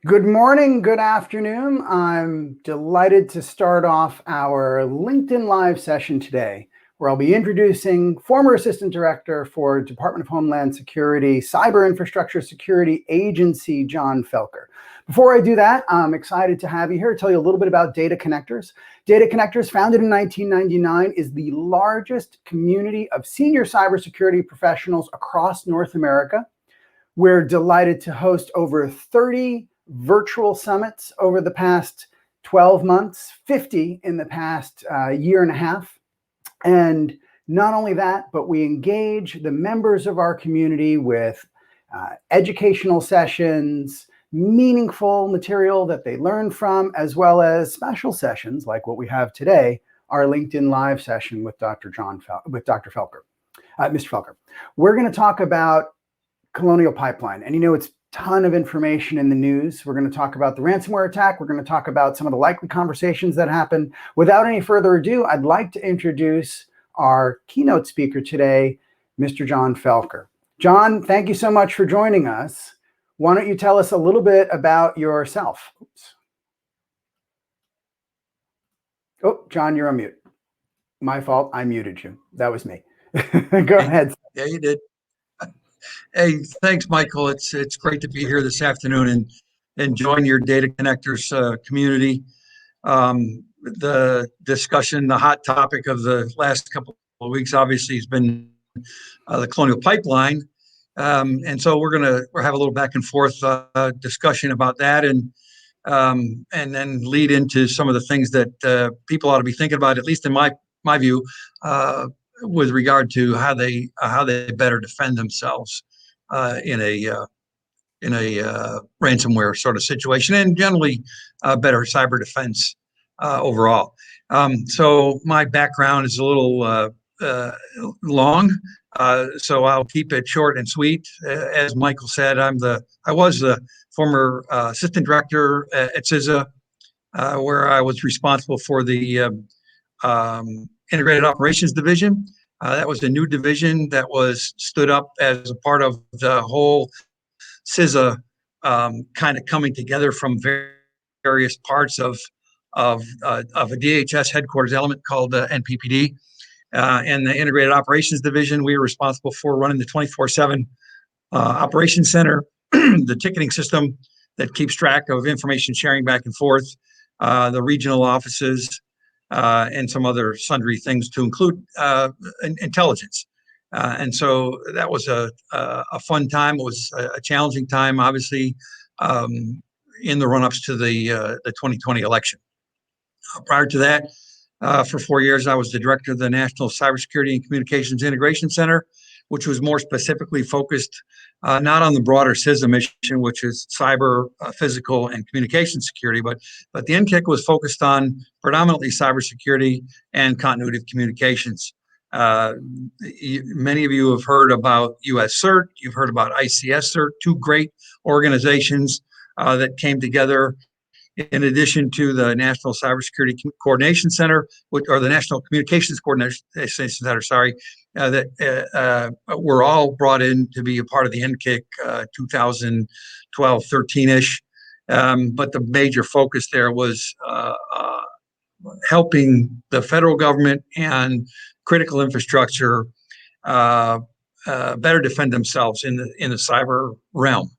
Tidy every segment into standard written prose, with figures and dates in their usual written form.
Good morning, good afternoon. I'm delighted to start off our LinkedIn Live session today, where I'll be introducing former Assistant Director for Department of Homeland Security, Cyber Infrastructure Security Agency, John Felker. Before I do that, I'm excited to have you here to tell you a little bit about Data Connectors. Data Connectors, founded in 1999, is the largest community of senior cybersecurity professionals across North America. We're delighted to host over 30 virtual summits over the past 12 months, 50 in the past year and a half. And not only that, but we engage the members of our community with educational sessions, meaningful material that they learn from, as well as special sessions like what we have today, our LinkedIn Live session with Dr. Felker, Mr. Felker. We're going to talk about Colonial pipeline. And it's a ton of information in the news. We're going to talk about the ransomware attack. We're going to talk about some of the likely conversations that happened. Without any further ado, I'd like to introduce our keynote speaker today, Mr. John Felker. John, thank you so much for joining us. Why don't you tell us a little bit about yourself? Oops. Oh, John, you're on mute. My fault. I muted you. That was me. Go ahead. Yeah, you did. Hey, thanks, Michael. It's great to be here this afternoon and join your Data Connectors community. The discussion, the hot topic of the last couple of weeks, obviously, has been the Colonial pipeline, and so we're have a little back and forth discussion about that, and then lead into some of the things that people ought to be thinking about, at least in my view, with regard to how they better defend themselves in a ransomware sort of situation, and generally better cyber defense overall. So my background is a little long, so I'll keep it short and sweet. As Michael said, I was the former assistant director at CISA, where I was responsible for the Integrated Operations Division. That was a new division that was stood up as a part of the whole CISA kind of coming together from various parts of a DHS headquarters element called NPPD. And the Integrated Operations Division, we were responsible for running the 24/7 operations center, the ticketing system that keeps track of information sharing back and forth, the regional offices, and some other sundry things to include intelligence. And so that was a fun time. It was a challenging time, obviously, in the run-ups to the 2020 election. Prior to that, for 4 years, I was the director of the National Cybersecurity and Communications Integration Center, which was more specifically focused not on the broader CISA mission, which is cyber, physical, and communication security, but the NCIC was focused on predominantly cybersecurity and continuity of communications. Many of you have heard about US CERT, you've heard about ICS CERT, two great organizations that came together in addition to the National Cybersecurity Coordination Center, or the National Communications Coordination Center, that were all brought in to be a part of the NCIC 2012, 13-ish. But the major focus there was helping the federal government and critical infrastructure better defend themselves in the cyber realm.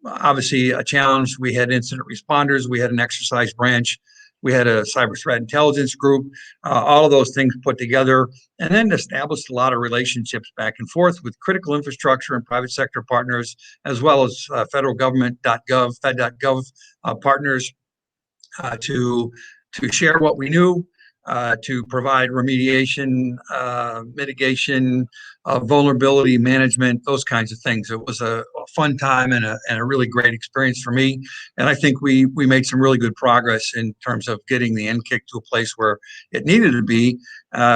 Obviously, a challenge. We had incident responders, we had an exercise branch, we had a cyber threat intelligence group, all of those things put together, and then established a lot of relationships back and forth with critical infrastructure and private sector partners, as well as federal government.gov, fed.gov partners to share what we knew, to provide remediation, mitigation, vulnerability management, those kinds of things. It was a fun time and a really great experience for me. And I think we made some really good progress in terms of getting the NCIC to a place where it needed to be,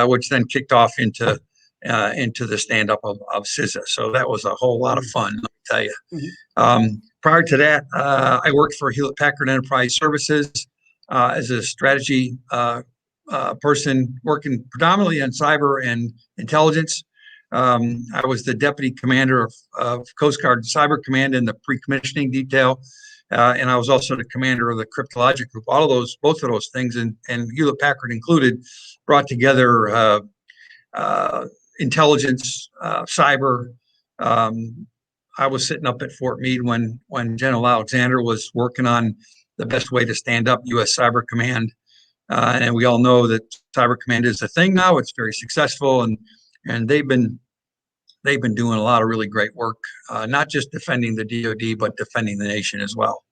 which then kicked off into the stand-up of CISA. So that was a whole lot of fun, let me tell you. Mm-hmm. Prior to that, I worked for Hewlett Packard Enterprise Services as a strategy person working predominantly on cyber and intelligence. I was the deputy commander of Coast Guard Cyber Command in the pre-commissioning detail. and I was also the commander of the cryptologic group. All of those, both of those things, and Hewlett Packard included, brought together intelligence, cyber. I was sitting up at Fort Meade when General Alexander was working on the best way to stand up U.S. Cyber Command, and we all know that Cyber Command is a thing now. It's very successful, and they've been doing a lot of really great work, not just defending the DoD, but defending the nation as well.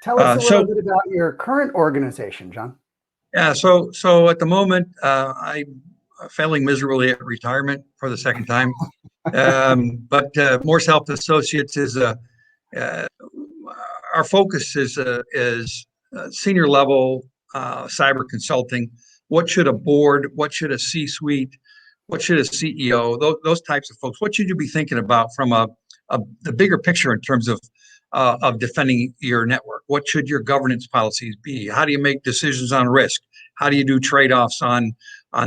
Tell us a little bit about your current organization, John. Yeah, so at the moment, I'm failing miserably at retirement for the second time. But Morse Health Associates is our focus is senior level cyber consulting. What should a board, what should a C-suite, what should a CEO, those types of folks, what should you be thinking about from the bigger picture in terms of defending your network? What should your governance policies be? How do you make decisions on risk? How do you do trade-offs on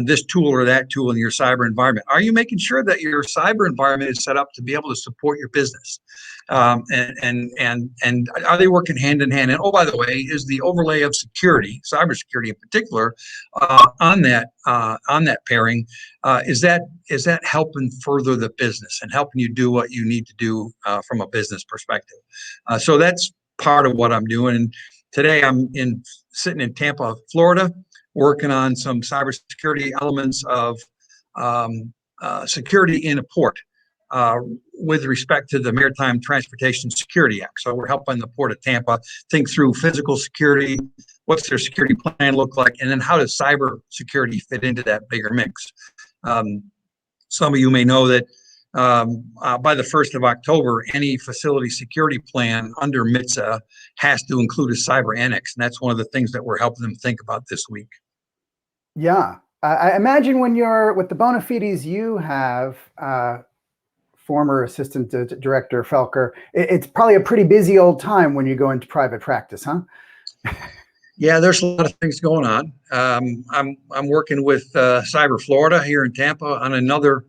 this tool or that tool in your cyber environment? Are you making sure that your cyber environment is set up to be able to support your business? And are they working hand in hand? And oh, by the way, is the overlay of security, cybersecurity in particular, on that pairing, is that helping further the business and helping you do what you need to do from a business perspective? So that's part of what I'm doing. And today I'm sitting in Tampa, Florida, working on some cybersecurity elements of security in a port with respect to the Maritime Transportation Security Act. So we're helping the Port of Tampa think through physical security, what's their security plan look like, and then how does cyber security fit into that bigger mix? Some of you may know that by the 1st of October, any facility security plan under MITSA has to include a cyber annex. And that's one of the things that we're helping them think about this week. Yeah. I imagine when you're with the bona fides you have, former Assistant Director Felker, it's probably a pretty busy old time when you go into private practice, huh? Yeah, there's a lot of things going on. I'm working with Cyber Florida here in Tampa on another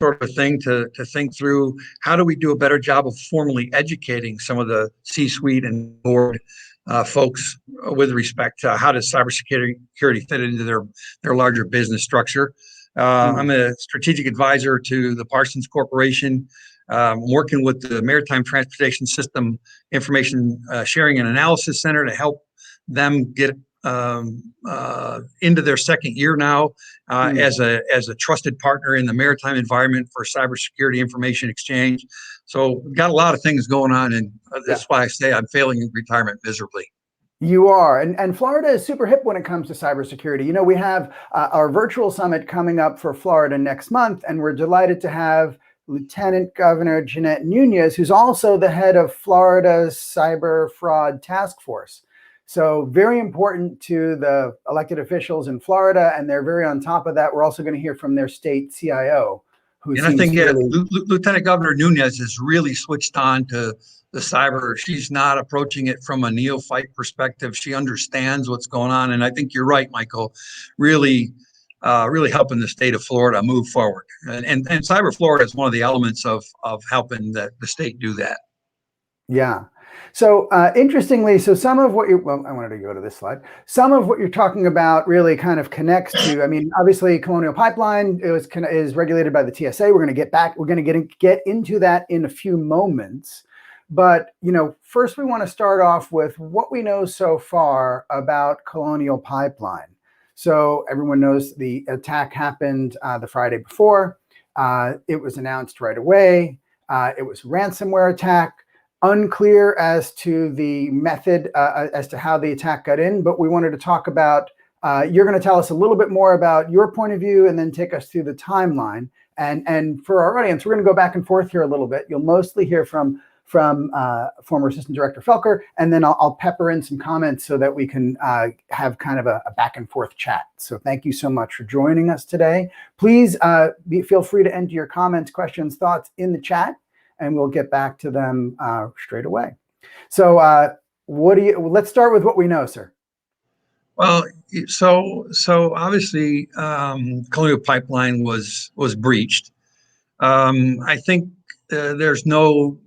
sort of thing to think through how do we do a better job of formally educating some of the C-suite and board folks with respect to how does cybersecurity fit into their larger business structure. I'm a strategic advisor to the Parsons Corporation, working with the Maritime Transportation System Information Sharing and Analysis Center to help them get into their second year now as a trusted partner in the maritime environment for cybersecurity information exchange. So we've got a lot of things going on, and that's why I say I'm failing in retirement miserably. You are, and Florida is super hip when it comes to cybersecurity. You know, we have our virtual summit coming up for Florida next month, and we're delighted to have Lieutenant Governor Jeanette Nunez, who's also the head of Florida's Cyber Fraud Task Force. So very important to the elected officials in Florida, and they're very on top of that. We're also going to hear from their state CIO, who and I think Lieutenant Governor Nunez has really switched on to the cyber. She's not approaching it from a neophyte perspective. She understands what's going on, and I think you're right, Michael. Really helping the state of Florida move forward, and Cyber Florida is one of the elements of helping the state do that. Yeah. So interestingly, so some of what I wanted to go to this slide. Some of what you're talking about really kind of connects to, I mean, obviously Colonial Pipeline is regulated by the TSA. We're going to get into that in a few moments. But, you know, first we want to start off with what we know so far about Colonial Pipeline. So everyone knows the attack happened the Friday before. It was announced right away. It was a ransomware attack. Unclear as to the method, as to how the attack got in, but we wanted to talk about, you're going to tell us a little bit more about your point of view and then take us through the timeline. And for our audience, we're going to go back and forth here a little bit. You'll mostly hear from former Assistant Director Felker, and then I'll pepper in some comments so that we can have kind of a back and forth chat. So thank you so much for joining us today. Please feel free to enter your comments, questions, thoughts in the chat, and we'll get back to them straight away. So let's start with what we know, sir. Well, so obviously Colonial Pipeline was breached. I think there's no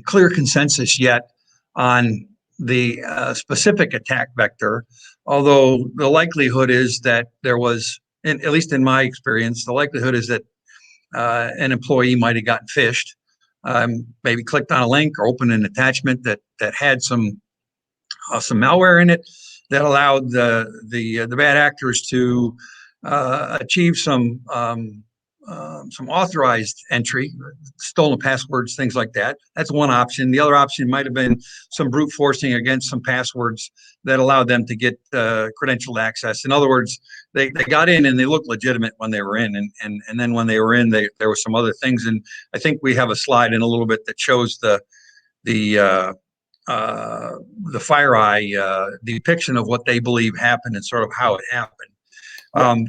clear consensus yet on the specific attack vector, although the likelihood is that there was, at least in my experience, the likelihood is that an employee might have gotten phished, maybe clicked on a link or opened an attachment that had some malware in it that allowed the bad actors to achieve some authorized entry, stolen passwords, things like that. That's one option. The other option might have been some brute forcing against some passwords that allowed them to get credentialed access. In other words, they got in and they looked legitimate when they were in, and then when they were in, there were some other things. And I think we have a slide in a little bit that shows the FireEye depiction of what they believe happened and sort of how it happened.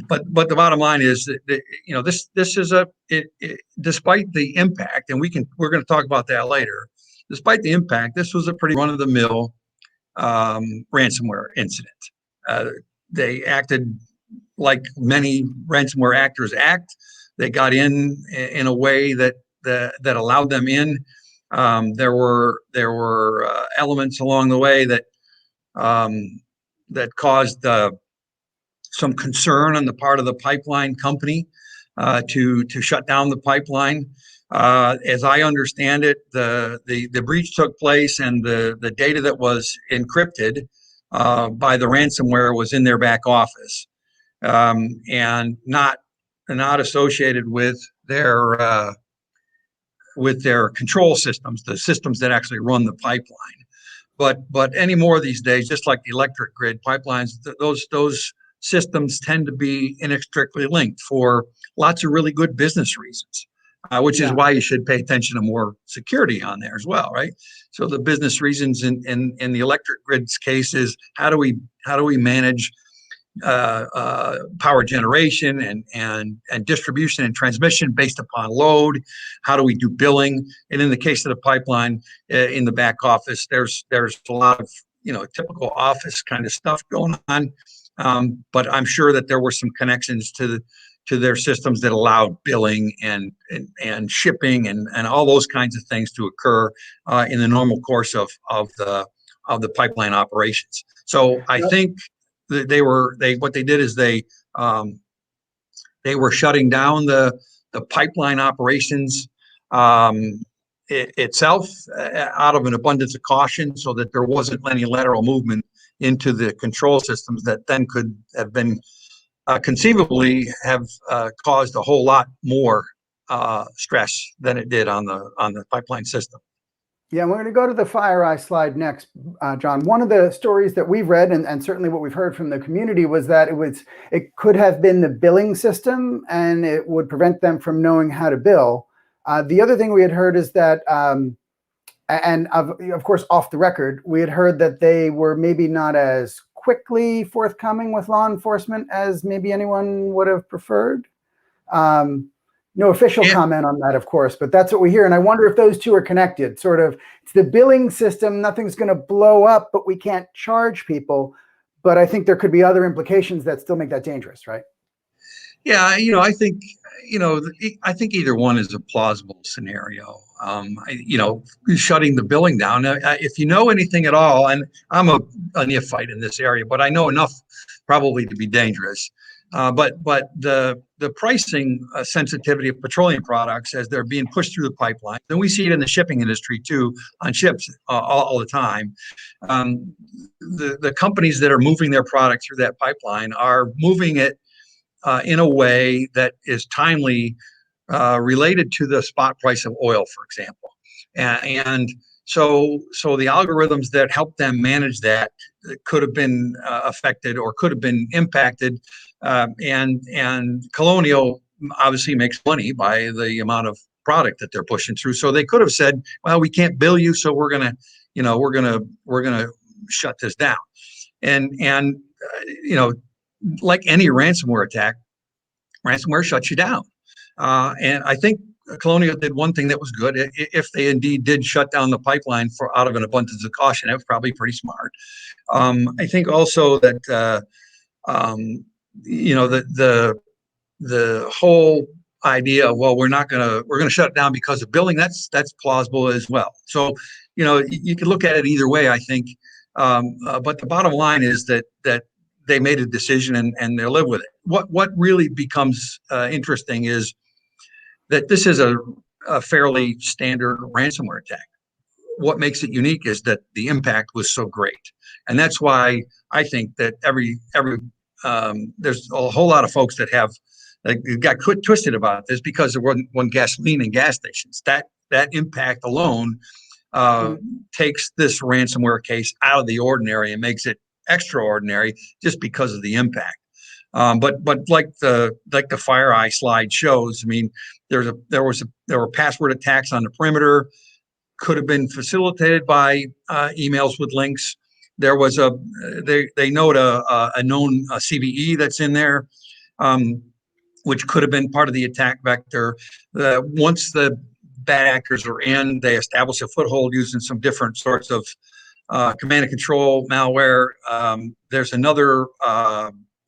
But the bottom line is that this is despite the impact, and we're going to talk about that later. Despite the impact, this was a pretty run-of-the-mill ransomware incident. They acted like many ransomware actors act. They got in a way that allowed them in. There were elements along the way that caused some concern on the part of the pipeline company to shut down the pipeline. As I understand it, the breach took place, and the data that was encrypted by the ransomware was in their back office, and not associated with their control systems, the systems that actually run the pipeline. But anymore these days, just like the electric grid pipelines, those systems tend to be inextricably linked for lots of really good business reasons, which is why you should pay attention to more security on there as well, right? So the business reasons in the electric grid's case is how do we manage power generation and distribution and transmission based upon load? How do we do billing? And in the case of the pipeline, in the back office, there's a lot of typical office kind of stuff going on. But I'm sure that there were some connections to their systems that allowed billing and shipping and all those kinds of things to occur in the normal course of the pipeline operations. So I think what they did is they were shutting down the pipeline operations itself out of an abundance of caution, so that there wasn't any lateral movement into the control systems that then could have been conceivably have caused a whole lot more stress than it did on the pipeline system. Yeah, we're going to go to the FireEye slide next, John. One of the stories that we've read, and certainly what we've heard from the community, was that it could have been the billing system, and it would prevent them from knowing how to bill. The other thing we had heard is that, and of course off the record, we had heard that they were maybe not as quickly forthcoming with law enforcement as maybe anyone would have preferred. No official comment on that, of course, but that's what we hear. And I wonder if those two are connected. Sort of, it's the billing system, nothing's going to blow up, but we can't charge people. But I think there could be other implications that still make that dangerous, right? Yeah, I think either one is a plausible scenario. Shutting the billing down. If you know anything at all, and I'm a neophyte in this area, but I know enough probably to be dangerous. But the pricing sensitivity of petroleum products as they're being pushed through the pipeline, and we see it in the shipping industry too, on ships all the time. The companies that are moving their product through that pipeline are moving it in a way that is timely, related to the spot price of oil, for example. And so the algorithms that help them manage that could have been affected or could have been impacted. And Colonial obviously makes money by the amount of product that they're pushing through. So they could have said, well, we can't bill you, so we're gonna shut this down. And like any ransomware attack, ransomware shuts you down. And I think Colonial did one thing that was good. If they indeed did shut down the pipeline out of an abundance of caution, that was probably pretty smart. I think also that the whole idea of, well, we're going to shut it down because of billing, that's plausible as well. So you could look at it either way, I think. But the bottom line is that they made a decision and they live with it. What really becomes interesting is that this is a fairly standard ransomware attack. What makes it unique is that the impact was so great, and that's why I think that there's a whole lot of folks that got twisted about this because there wasn't gasoline in gas stations. That impact alone takes this ransomware case out of the ordinary and makes it extraordinary just because of the impact. But like the FireEye slide shows, I mean, there were password attacks on the perimeter, could have been facilitated by emails with links. There was they note a known CVE that's in there, which could have been part of the attack vector. Once the bad actors are in, they establish a foothold using some different sorts of command and control malware. There's another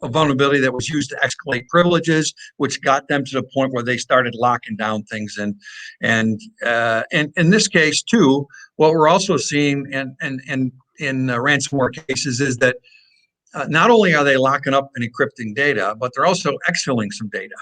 a vulnerability that was used to escalate privileges, which got them to the point where they started locking down things. And in this case too, what we're also seeing in ransomware cases is that not only are they locking up and encrypting data, but they're also exfilling some data.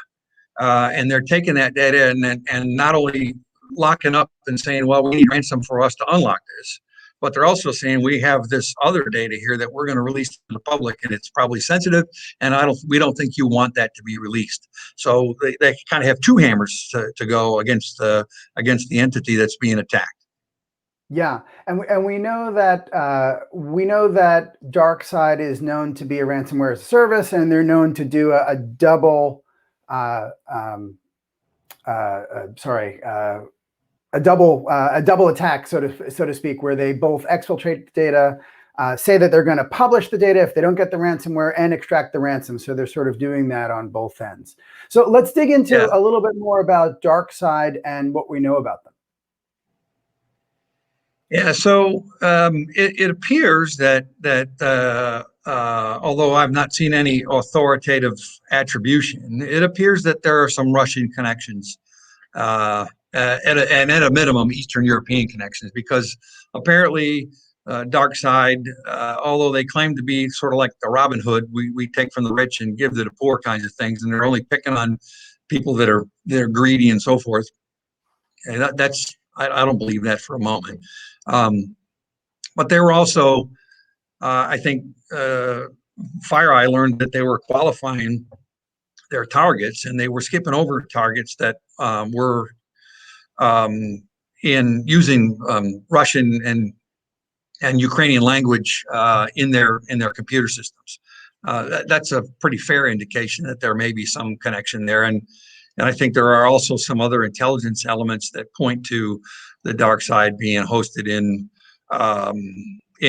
And they're taking that data and not only locking up and saying, well, we need ransom for us to unlock this, but they're also saying we have this other data here that we're going to release to the public, and it's probably sensitive, and we don't think you want that to be released. So they kind of have two hammers to go against the entity that's being attacked. Yeah, and we know that Darkside is known to be a ransomware as a service, and they're known to do a double attack, so to speak, where they both exfiltrate the data, say that they're going to publish the data if they don't get the ransomware, and extract the ransom. So they're sort of doing that on both ends. So let's dig into a little bit more about Darkside and what we know about them. Yeah, so it appears that although I've not seen any authoritative attribution, it appears that there are some Russian connections, and at a minimum Eastern European connections, because apparently Darkside, although they claim to be sort of like the Robin Hood, we take from the rich and give to the poor kinds of things, and they're only picking on people that are greedy and so forth. And I don't believe that for a moment. But they were also, I think, FireEye learned that they were qualifying their targets, and they were skipping over targets that were in using Russian and Ukrainian language in their computer systems. That's a pretty fair indication that there may be some connection there, and I think there are also some other intelligence elements that point to the Darkside being hosted in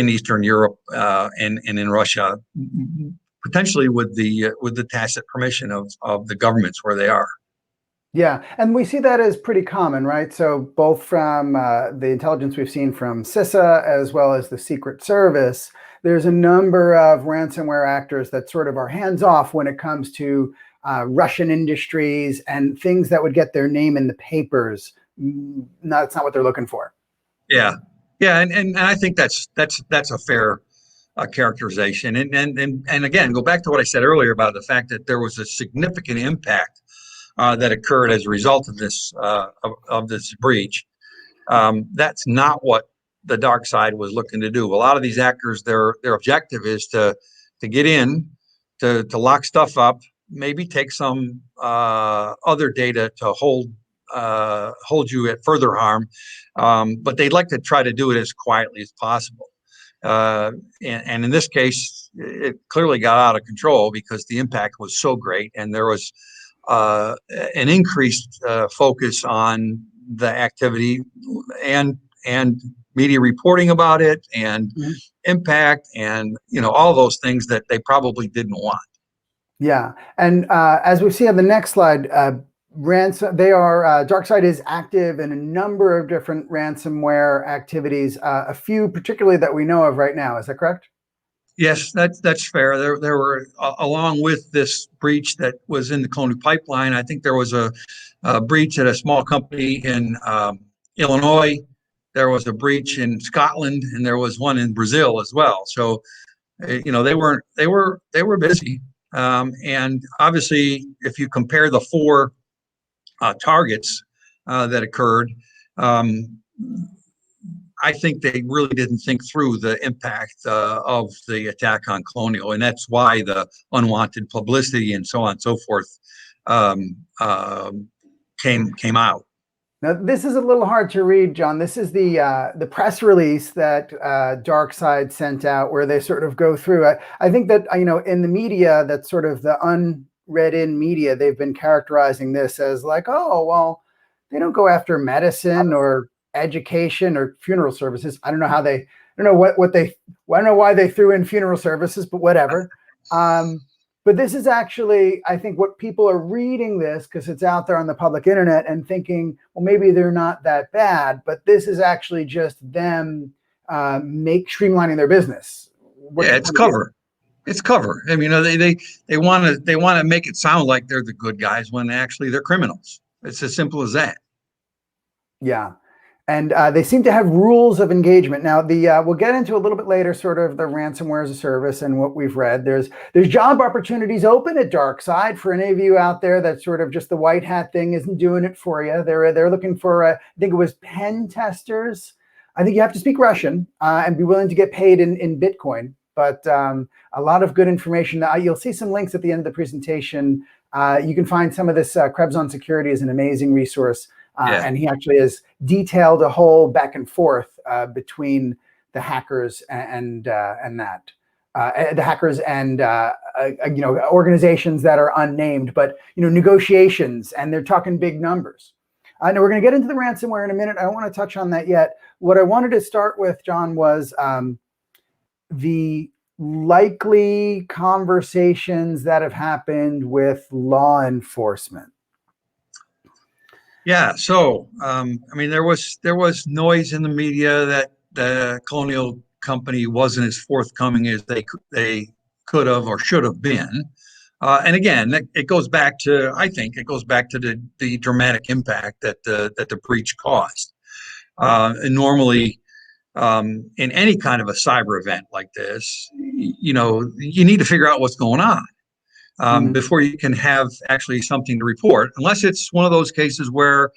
Eastern Europe and in Russia, potentially with the tacit permission of the governments where they are. Yeah, and we see that as pretty common, right? So both from the intelligence we've seen from CISA as well as the Secret Service, there's a number of ransomware actors that sort of are hands-off when it comes to Russian industries and things that would get their name in the papers. That's not what they're looking for. Yeah, and I think that's a fair characterization. And again, go back to what I said earlier about the fact that there was a significant impact that occurred as a result of this breach. That's not what the Darkside was looking to do. A lot of these actors, their objective is to get in, to lock stuff up, maybe take some other data to hold you at further harm, but they'd like to try to do it as quietly as possible. And in this case, it clearly got out of control because the impact was so great, and there was an increased focus on the activity and media reporting about it, and impact, and all those things that they probably didn't want. Yeah, and as we see on the next slide, Darkside is active in a number of different ransomware activities. A few particularly that we know of right now. Is that correct? Yes, that's fair. There were, along with this breach that was in the Colonial pipeline, I think there was a breach at a small company in Illinois. there was a breach in Scotland, and there was one in Brazil as well. So, they were busy. And obviously, if you compare the four targets that occurred, um, I think they really didn't think through the impact of the attack on Colonial, and that's why the unwanted publicity and so on and so forth um, uh, came out. Now, this is a little hard to read, John. This is the press release that Darkside sent out, where they sort of go through. I think that in the media, that's sort of the unread in media, they've been characterizing this as like, oh well, they don't go after medicine or education or funeral services. I don't know how they, I don't know what they, I don't know why they threw in funeral services, but whatever. But this is actually, I think, what people are reading this because it's out there on the public internet and thinking, well, maybe they're not that bad. But this is actually just them streamlining their business. Yeah, it's cover. It's cover. I mean, they want to make it sound like they're the good guys when actually they're criminals. It's as simple as that. Yeah. And they seem to have rules of engagement. Now, we'll get into a little bit later, sort of the ransomware as a service and what we've read. There's job opportunities open at Darkside for any of you out there that sort of just the white hat thing isn't doing it for you. They're looking for, I think it was pen testers. I think you have to speak Russian and be willing to get paid in Bitcoin. But a lot of good information. You'll see some links at the end of the presentation. You can find some of this. Krebs on Security is an amazing resource. And he actually has detailed a whole back and forth between the hackers and the hackers and organizations that are unnamed, but negotiations, and they're talking big numbers. Now we're going to get into the ransomware in a minute. I don't want to touch on that yet. What I wanted to start with, John, was the likely conversations that have happened with law enforcement. Yeah, so I mean, there was noise in the media that the Colonial company wasn't as forthcoming as they could have or should have been. And again, it goes back to, I think it goes back to the dramatic impact that the breach caused. And normally, in any kind of a cyber event like this, you need to figure out what's going on. Before you can have actually something to report, unless it's one of those cases where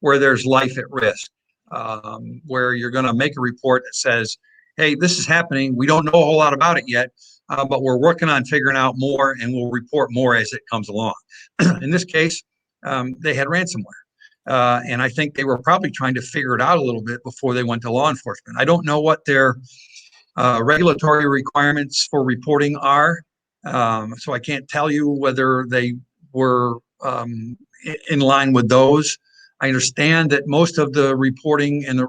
there's life at risk, where you're going to make a report that says, hey, this is happening. We don't know a whole lot about it yet, but we're working on figuring out more, and we'll report more as it comes along. In this case, they had ransomware. And I think they were probably trying to figure it out a little bit before they went to law enforcement. I don't know what their regulatory requirements for reporting are. So I can't tell you whether they were in line with those. I understand that most of the reporting to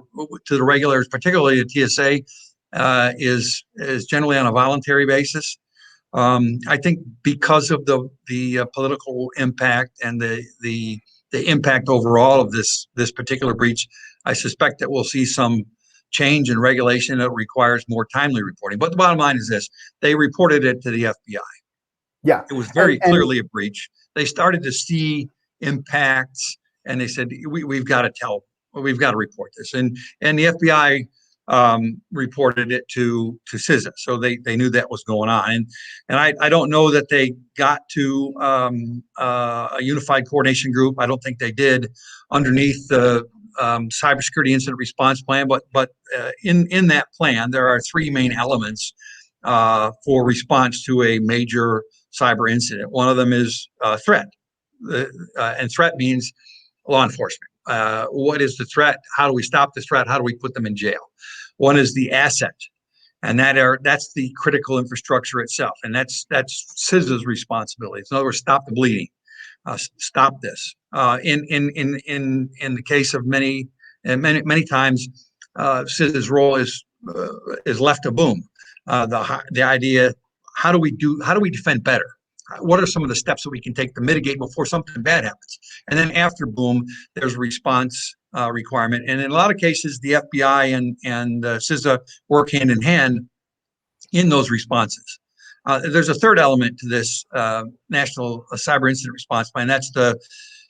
the regulators, particularly the TSA, is generally on a voluntary basis. I think because of the political impact and the impact overall of this particular breach, I suspect that we'll see some change in regulation that requires more timely reporting. But the bottom line is this: they reported it to the FBI. Yeah, it was very clearly a breach. They started to see impacts, and they said, we've got to report this. And the FBI reported it to CISA, so they knew that was going on. And I don't know that they got to a unified coordination group. I don't think they did underneath the cybersecurity incident response plan. But in that plan, there are three main elements for response to a major cyber incident. One of them is threat, and threat means law enforcement. What is the threat? How do we stop the threat? How do we put them in jail? One is the asset, and that's the critical infrastructure itself, and that's CISA's responsibility. In other words, stop the bleeding, stop this. In the case of many times, CISA's role is left to boom. The idea, how do we defend better? What are some of the steps that we can take to mitigate before something bad happens? And then after boom, there's a response requirement. And in a lot of cases, the FBI and CISA work hand in hand in those responses. There's a third element to this National Cyber Incident Response Plan. That's the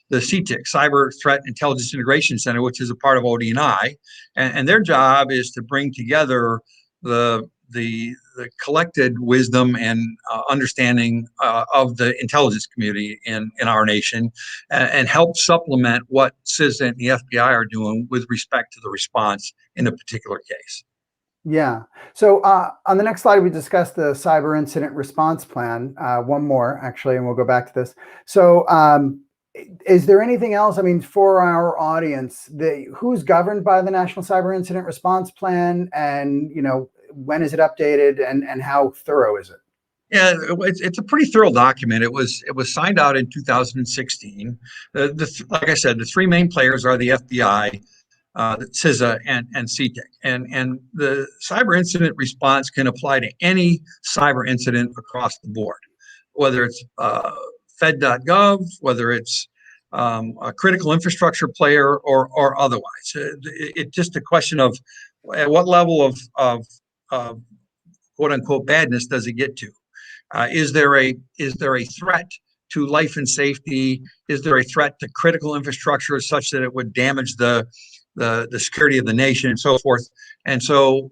the CTIC, Cyber Threat Intelligence Integration Center, which is a part of ODNI, and their job is to bring together the collected wisdom and understanding of the intelligence community in our nation, and help supplement what CISA and the FBI are doing with respect to the response in a particular case. Yeah. So on the next slide, we discussed the cyber incident response plan. One more, actually, and we'll go back to this. So is there anything else, I mean, for our audience, who's governed by the National Cyber Incident Response Plan, and, you know, when is it updated, and how thorough is it? Yeah, it's a pretty thorough document. It was signed out in 2016. Like I said, the three main players are the FBI, CISA, and CTIC. And the cyber incident response can apply to any cyber incident across the board, whether it's fed.gov, whether it's a critical infrastructure player or otherwise. It's just a question of at what level of quote unquote badness does it get to? Is there a threat to life and safety? Is there a threat to critical infrastructure such that it would damage the security of the nation and so forth? And so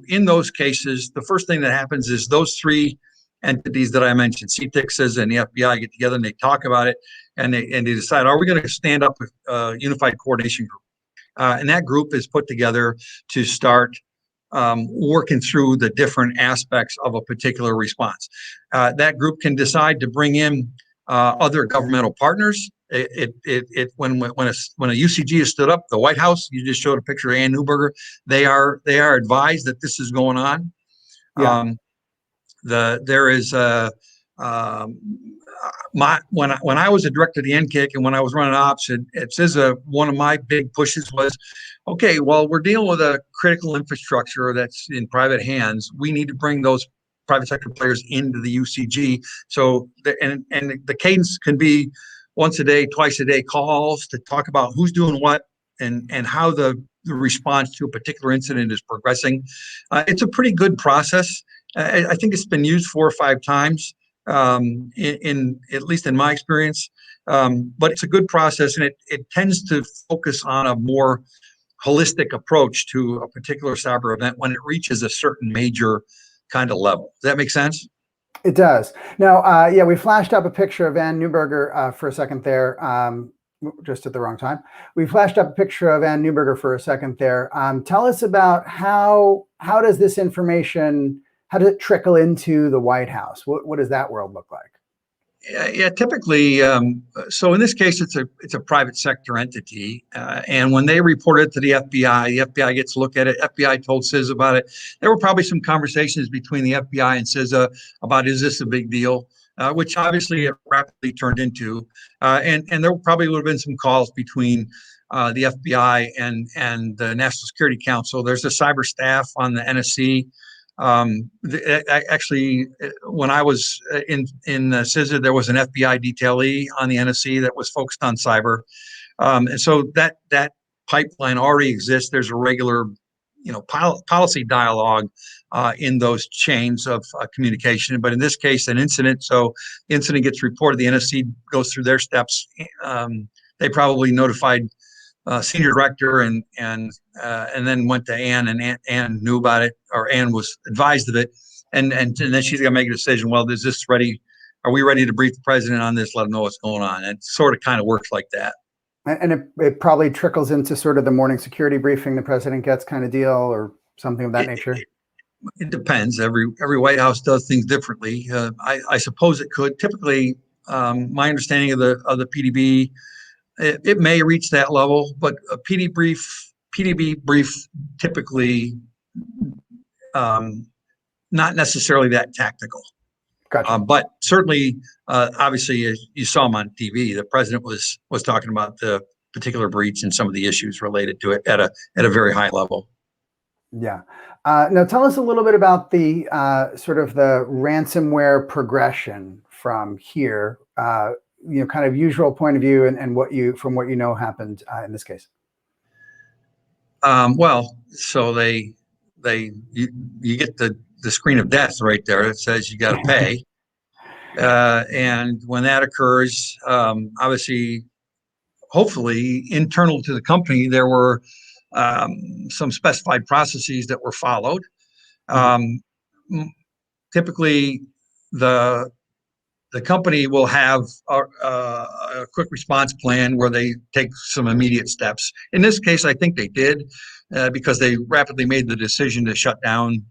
in those cases, the first thing that happens is those three entities that I mentioned, CTIC, CISA, and the FBI, get together and they talk about it, and they decide, are we going to stand up a unified coordination group? And that group is put together to start working through the different aspects of a particular response. That group can decide to bring in other governmental partners. When a UCG is stood up, the White House, you just showed a picture of Ann Neuberger. They are advised that this is going on. Yeah. There is when I was a director of the NCIC and when I was running ops at CISA, one of my big pushes was, okay, well, we're dealing with a critical infrastructure that's in private hands. We need to bring those private sector players into the UCG. So and the cadence can be once a day, twice a day calls to talk about who's doing what and how the response to a particular incident is progressing. It's a pretty good process. I think it's been used 4 or 5 times in at least in my experience, but it's a good process, and it tends to focus on a more holistic approach to a particular cyber event when it reaches a certain major kind of level. Does that make sense? It does. Now, yeah, we flashed up a picture of Ann Neuberger for a second there, just at the wrong time. We flashed up a picture of Ann Neuberger for a second there. Tell us about how does this information, how does it trickle into the White House? What does that world look like? Yeah, typically. So in this case, it's a private sector entity, and when they report it to the FBI gets to look at it. FBI told CISA about it. There were probably some conversations between the FBI and CISA about, is this a big deal? Which obviously it rapidly turned into, and there probably would have been some calls between the FBI and the National Security Council. There's a cyber staff on the NSC. Actually, when I was in CISA, there was an FBI detailee on the NSC that was focused on cyber, and so that pipeline already exists. There's a regular, policy dialogue in those chains of communication. But in this case, an incident. So the incident gets reported. The NSC goes through their steps. They probably notified senior director and then went to Ann, and Ann knew about it, or Ann was advised of it, and then she's gonna make a decision. Well, is this ready? Are we ready to brief the president on this? Let him know what's going on. And it sort of kind of works like that. And it probably trickles into sort of the morning security briefing the president gets kind of deal, or something of that nature. It depends. Every White House does things differently. I suppose it could. Typically, my understanding of the PDB. It may reach that level, but a PDB brief typically not necessarily that tactical. Gotcha. But certainly, obviously, as you saw him on TV, the president was talking about the particular breach and some of the issues related to it at a very high level. Yeah. Now, tell us a little bit about the sort of the ransomware progression from here. Kind of usual point of view, and from what you know happened in this case. Well, so you get the screen of death right there. It says you got to pay, and when that occurs, obviously hopefully internal to the company, there were some specified processes that were followed. Um, Typically, the company will have a quick response plan where they take some immediate steps. In this case, I think they did because they rapidly made the decision to shut down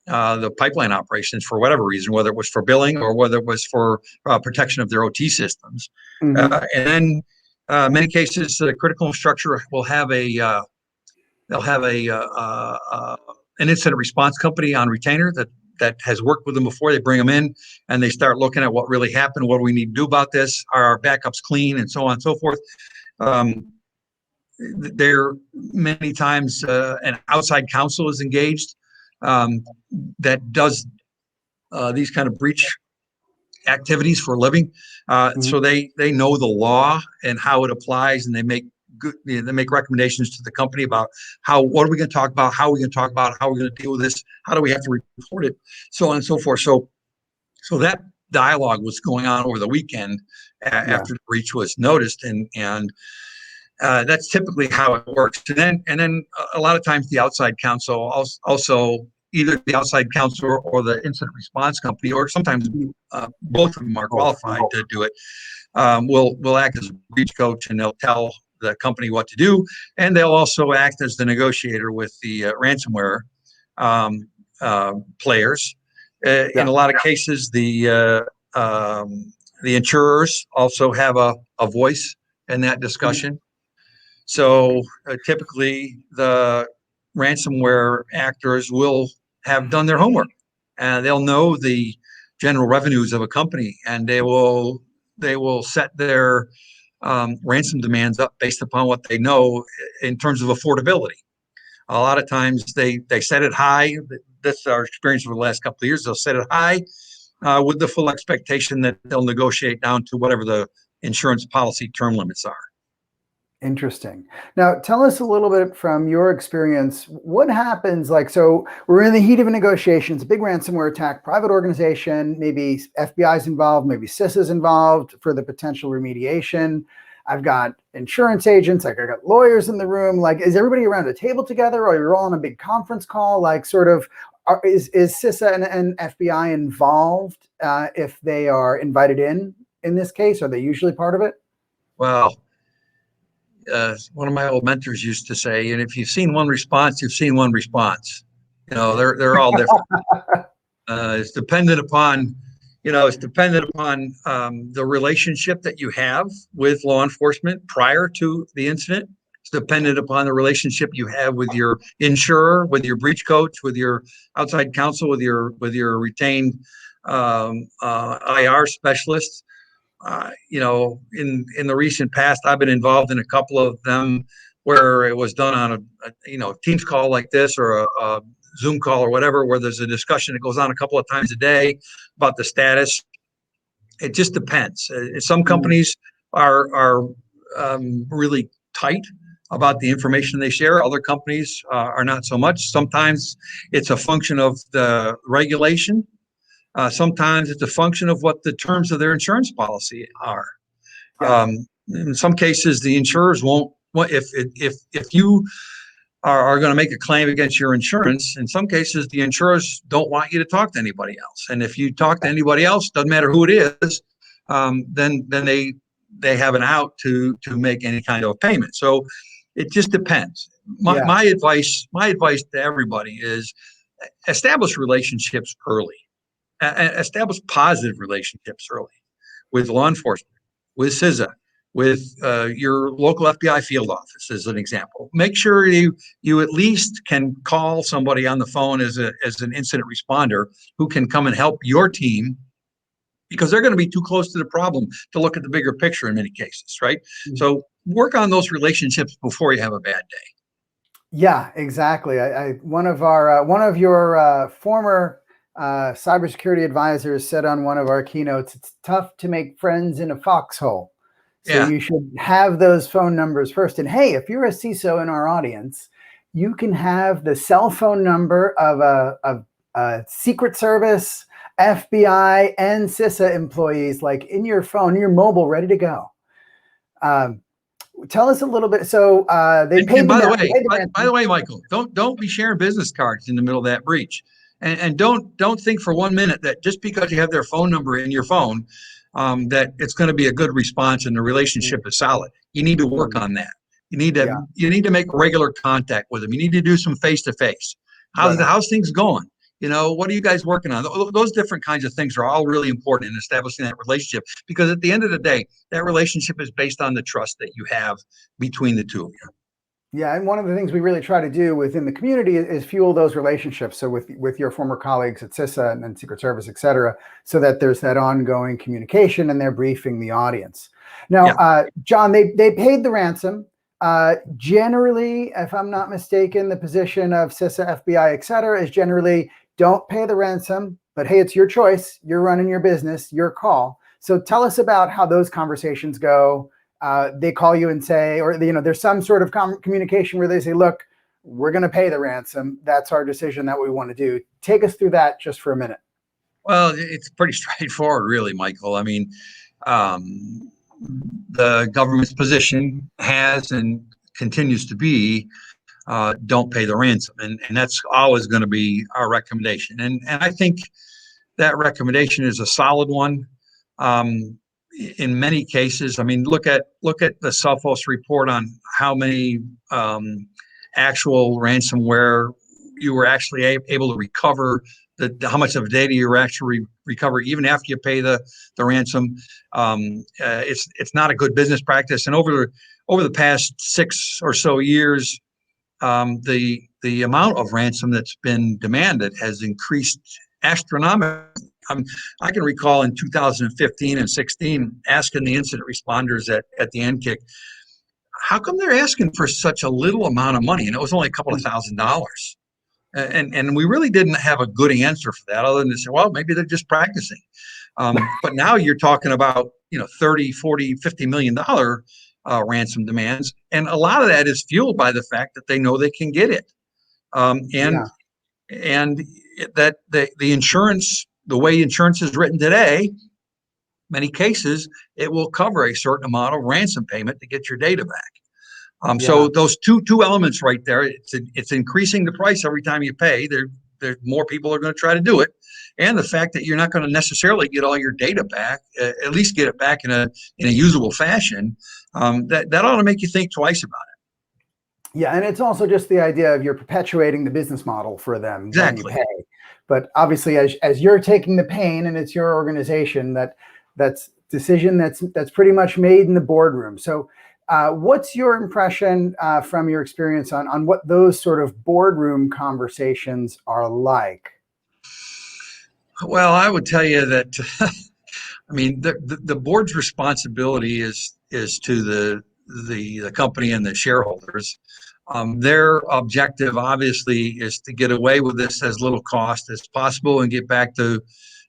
the pipeline operations for whatever reason, whether it was for billing or whether it was for protection of their OT systems. And then many cases, the critical infrastructure will have they'll have an incident response company on retainer that has worked with them before. They bring them in and they start looking at what really happened. What do we need to do about this? Are our backups clean, and so on and so forth. There many times an outside counsel is engaged that does these kind of breach activities for a living. So they know the law and how it applies, and they make recommendations to the company about what are we going to talk about, how are we going to talk about it, how are we going to deal with this, how do we have to report it, so on and so forth. So that dialogue was going on over the weekend after the breach was noticed, and that's typically how it works. And then a lot of times the outside counsel also either the outside counsel or the incident response company, or sometimes both of them are qualified to do it, will act as a breach coach, and they'll tell the company what to do, and they'll also act as the negotiator with the ransomware players. In a lot of cases, the insurers also have a voice in that discussion. So typically, the ransomware actors will have done their homework, and they'll know the general revenues of a company, and they will set their ransom demands up based upon what they know in terms of affordability. A lot of times they set it high. That's our experience over the last couple of years. They'll set it high with the full expectation that they'll negotiate down to whatever the insurance policy term limits are. Interesting. Now, tell us a little bit from your experience. What happens, so we're in the heat of a negotiation. It's a big ransomware attack, private organization, maybe FBI's involved, maybe CISA's involved for the potential remediation. I've got insurance agents, I've got lawyers in the room. Is everybody around a table together, or you're all on a big conference call? Is CISA and FBI involved if they are invited in this case? Are they usually part of it? Well, one of my old mentors used to say, and if you've seen one response, you've seen one response. They're all different. It's dependent upon the relationship that you have with law enforcement prior to the incident. It's dependent upon the relationship you have with your insurer, with your breach coach, with your outside counsel, with your retained IR specialists. In the recent past, I've been involved in a couple of them where it was done on a Teams call like this, or a Zoom call or whatever, where there's a discussion that goes on a couple of times a day about the status. It just depends. Some companies are really tight about the information they share. Other companies are not so much. Sometimes it's a function of the regulation. Sometimes it's a function of what the terms of their insurance policy are. In some cases, the insurers won't. If you are going to make a claim against your insurance, in some cases, the insurers don't want you to talk to anybody else. And if you talk to anybody else, doesn't matter who it is, then they have an out to make any kind of payment. So it just depends. My advice to everybody is establish relationships early. Establish positive relationships early with law enforcement, with CISA, with your local FBI field office, as an example. Make sure you at least can call somebody on the phone as an incident responder who can come and help your team, because they're going to be too close to the problem to look at the bigger picture in many cases, right? So work on those relationships before you have a bad day. Yeah, exactly. One of your former cybersecurity advisors said on one of our keynotes, it's tough to make friends in a foxhole. So you should have those phone numbers first. And hey, if you're a CISO in our audience, you can have the cell phone number of a Secret Service, FBI, and CISA employees in your phone, your mobile, ready to go. tell us a little bit. So they And, paid and the by the ransom. way, by the way, Michael, don't be sharing business cards in the middle of that breach, and don't think for 1 minute that just because you have their phone number in your phone, that it's going to be a good response and the relationship is solid. You need to work on that. Yeah, You need to make regular contact with them. You need to do some face to face. right. How's things going? What are you guys working on? Those different kinds of things are all really important in establishing that relationship, because at the end of the day, that relationship is based on the trust that you have between the two of you. Yeah, and one of the things we really try to do within the community is fuel those relationships. So with your former colleagues at CISA and Secret Service, et cetera, so that there's that ongoing communication and they're briefing the audience. Now, Yeah. John, they paid the ransom. Generally, if I'm not mistaken, the position of CISA, FBI, et cetera, is generally don't pay the ransom, but hey, it's your choice. You're running your business, your call. So tell us about how those conversations go. They call you and say, or there's some sort of communication where they say, look, we're going to pay the ransom. That's our decision that we want to do. Take us through that just for a minute. Well, it's pretty straightforward, really, Michael. I mean, the government's position has and continues to be, don't pay the ransom. And that's always going to be our recommendation. And I think that recommendation is a solid one. In many cases, I mean, look at the Sophos report on how many actual ransomware you were actually able to recover, how much of data you were actually recover even after you pay the ransom. It's not a good business practice. And over the past 6 or so years, the amount of ransom that's been demanded has increased astronomically. I can recall in 2015 and 16 asking the incident responders at the NKIC, how come they're asking for such a little amount of money? And it was only a couple of $1,000s. And we really didn't have a good answer for that, other than to say, well, maybe they're just practicing. But now you're talking about 30, 40, $50 million ransom demands. And a lot of that is fueled by the fact that they know they can get it. And that the insurance, the way insurance is written today, many cases, it will cover a certain amount of ransom payment to get your data back. So those two elements right there, it's increasing the price every time you pay. There more people are going to try to do it. And the fact that you're not going to necessarily get all your data back, at least get it back in a usable fashion, that ought to make you think twice about it. Yeah, and it's also just the idea of you're perpetuating the business model for them when you Exactly. pay. But obviously, as you're taking the pain and it's your organization, that's decision that's pretty much made in the boardroom. So what's your impression from your experience on what those sort of boardroom conversations are like? Well, I would tell you that, I mean, the board's responsibility is to the company and the shareholders. Their objective, obviously, is to get away with this as little cost as possible and get back to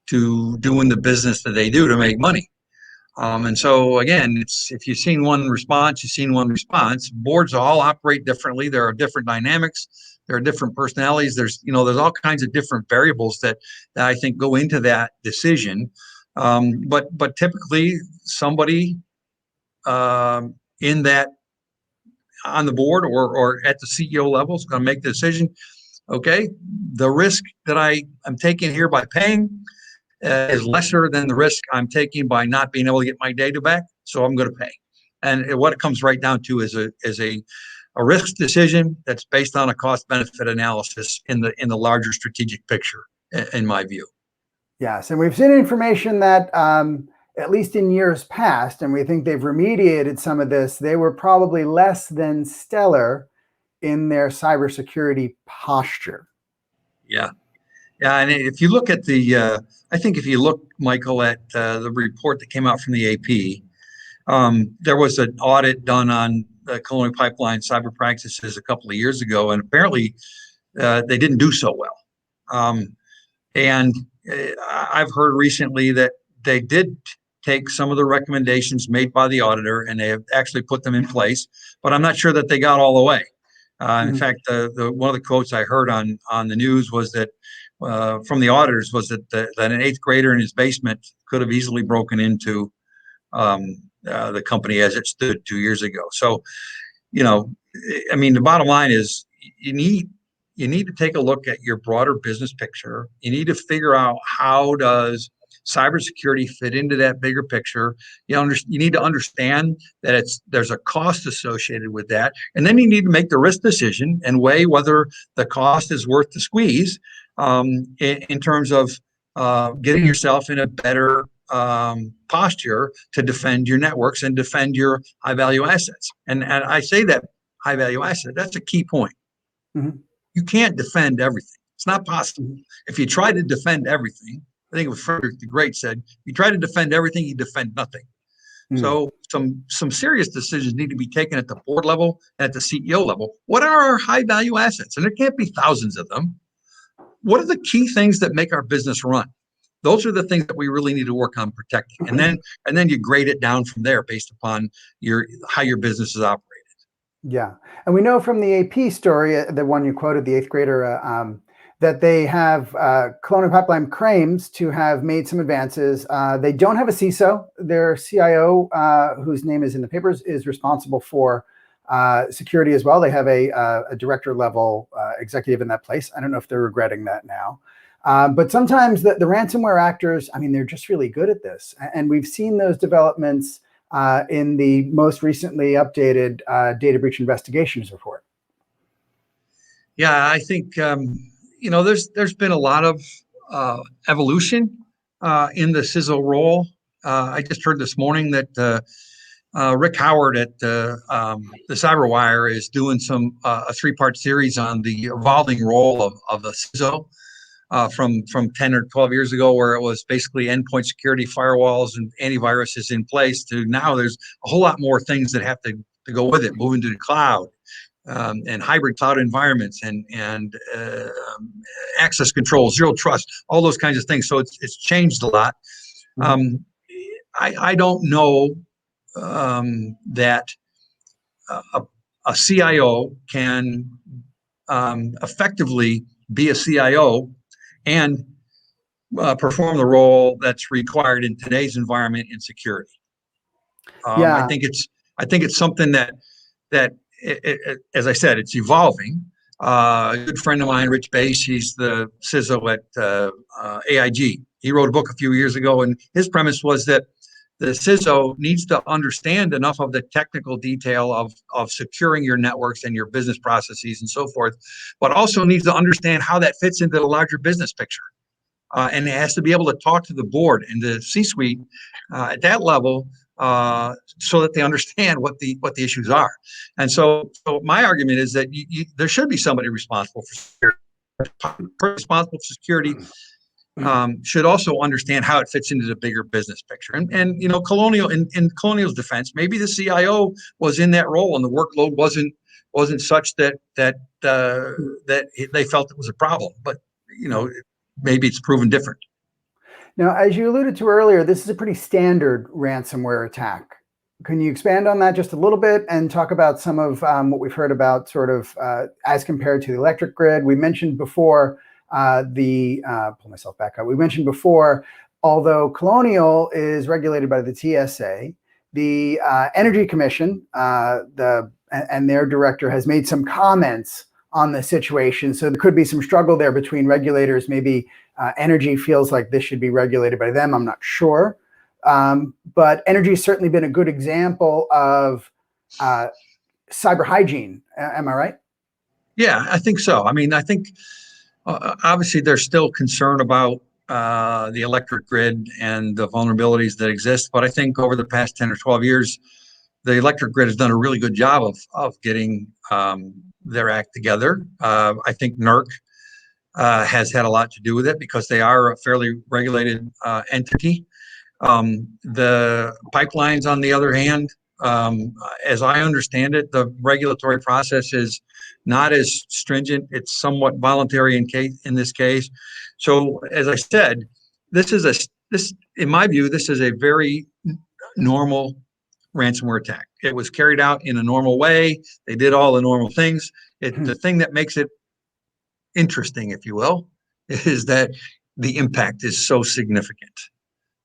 doing the business that they do to make money. And so, again, if you've seen one response, you've seen one response. Boards all operate differently. There are different dynamics. There are different personalities. There's all kinds of different variables that I think go into that decision. But typically, somebody in that on the board or at the CEO level is going to make the decision. Okay, the risk that I am taking here by paying is lesser than the risk I'm taking by not being able to get my data back, so I'm going to pay. And what it comes right down to is a risk decision that's based on a cost benefit analysis in the larger strategic picture, in my view. Yes, and we've seen information that at least in years past, and we think they've remediated some of this, they were probably less than stellar in their cybersecurity posture. Yeah. Yeah, and if you look at I think if you look, Michael, at the report that came out from the AP, there was an audit done on Colonial Pipeline cyber practices a couple of years ago, and apparently they didn't do so well. And I've heard recently that they did take some of the recommendations made by the auditor, and they have actually put them in place, but I'm not sure that they got all the way. In fact, one of the quotes I heard on the news was that from the auditors was that an 8th grader in his basement could have easily broken into the company as it stood 2 years ago. So, I mean, the bottom line is you need to take a look at your broader business picture. You need to figure out how does cybersecurity fit into that bigger picture. You need to understand that there's a cost associated with that, and then you need to make the risk decision and weigh whether the cost is worth the squeeze in terms of getting yourself in a better posture to defend your networks and defend your high value assets. And I say that high value asset, that's a key point. Mm-hmm. You can't defend everything. It's not possible. Mm-hmm. If you try to defend everything, I think it was Frederick the Great said, if you try to defend everything, you defend nothing. Mm-hmm. So some serious decisions need to be taken at the board level and at the CEO level. What are our high value assets? And there can't be thousands of them. What are the key things that make our business run? Those are the things that we really need to work on protecting. Mm-hmm. And then you grade it down from there based upon how your business is operated. Yeah. And we know from the AP story, the one you quoted, the eighth grader, that they have Colonial Pipeline claims to have made some advances. They don't have a CISO. Their CIO, whose name is in the papers, is responsible for security as well. They have a director level executive in that place. I don't know if they're regretting that now. But sometimes the ransomware actors, I mean, they're just really good at this. And we've seen those developments in the most recently updated data breach investigations report. Yeah, I think there's been a lot of evolution in the CISO role. I just heard this morning that Rick Howard at the CyberWire is doing a 3-part series on the evolving role of the CISO. From 10 or 12 years ago, where it was basically endpoint security, firewalls, and antiviruses in place, to now there's a whole lot more things that have to go with it, moving to the cloud and hybrid cloud environments and access control, zero trust, all those kinds of things. So it's changed a lot. I don't know that a CIO can effectively be a CIO and perform the role that's required in today's environment in security. I think it's something that as I said, it's evolving. A good friend of mine, Rich Bass, he's the CISO at AIG. He wrote a book a few years ago, and his premise was that the CISO needs to understand enough of the technical detail of securing your networks and your business processes and so forth, but also needs to understand how that fits into the larger business picture. And it has to be able to talk to the board and the C-suite at that level so that they understand what the issues are. And so my argument is that there should be somebody responsible for security. Responsible for security should also understand how it fits into the bigger business picture. And Colonial, in Colonial's defense, maybe the CIO was in that role and the workload wasn't such that they felt it was a problem. But maybe it's proven different. Now, as you alluded to earlier, this is a pretty standard ransomware attack. Can you expand on that just a little bit and talk about some of what we've heard about sort of as compared to the electric grid? We mentioned before pull myself back up. We mentioned before, although Colonial is regulated by the TSA, the Energy Commission and their director has made some comments on the situation. So there could be some struggle there between regulators. Maybe energy feels like this should be regulated by them. I'm not sure. But energy has certainly been a good example of cyber hygiene. Am I right? Yeah, I think so. I mean, I think obviously there's still concern about the electric grid and the vulnerabilities that exist. But I think over the past 10 or 12 years, the electric grid has done a really good job of getting their act together. I think NERC has had a lot to do with it because they are a fairly regulated entity. The pipelines, on the other hand, as I understand it, the regulatory process is not as stringent. It's somewhat voluntary in this case. So, as I said, in my view, this is a very normal ransomware attack. It was carried out in a normal way. They did all the normal things. The thing that makes it interesting, if you will, is that the impact is so significant.